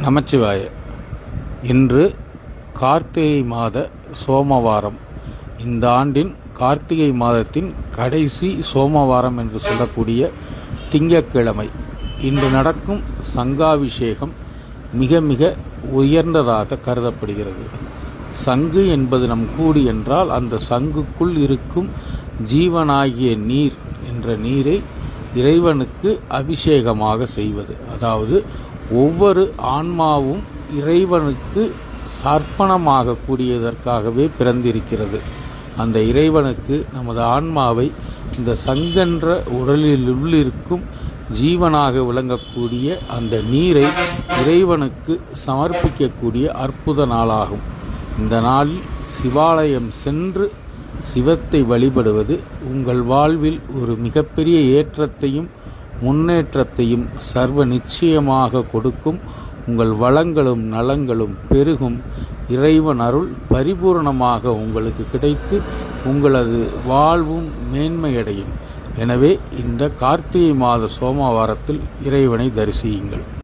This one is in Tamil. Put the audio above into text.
நமச்சிவாய. இன்று கார்த்திகை மாத சோமவாரம். இந்த ஆண்டின் கார்த்திகை மாதத்தின் கடைசி சோமவாரம் என்று சொல்லக்கூடிய திங்கட்கிழமை. இன்று நடக்கும் சங்காபிஷேகம் மிக மிக உயர்ந்ததாக கருதப்படுகிறது. சங்கு என்பது நம் கூடு என்றால் அந்த சங்குக்குள் இருக்கும் ஜீவனாகிய நீர் என்ற நீரை இறைவனுக்கு அபிஷேகமாக செய்வது. அதாவது ஒவ்வொரு ஆன்மாவும் இறைவனுக்கு அர்ப்பணமாக கூடியதற்காகவே பிறந்திருக்கிறது. அந்த இறைவனுக்கு நமது ஆன்மாவை இந்த சங்கென்ற உடலில் உள்ளிருக்கும் ஜீவனாக விளங்கக்கூடிய அந்த நீரை இறைவனுக்கு சமர்ப்பிக்கக்கூடிய அற்புத நாளாகும். இந்த நாளில் சிவாலயம் சென்று சிவத்தை வழிபடுவது உங்கள் வாழ்வில் ஒரு மிகப்பெரிய ஏற்றத்தையும் முன்னேற்றத்தையும் சர்வ நிச்சயமாக கொடுக்கும். உங்கள் வளங்களும் நலங்களும் பெருகும். இறைவன் அருள் பரிபூர்ணமாக உங்களுக்கு கிடைத்து உங்களது வாழ்வும் மேன்மையடையும். எனவே இந்த கார்த்திகை மாத சோமவாரத்தில் இறைவனை தரிசியுங்கள்.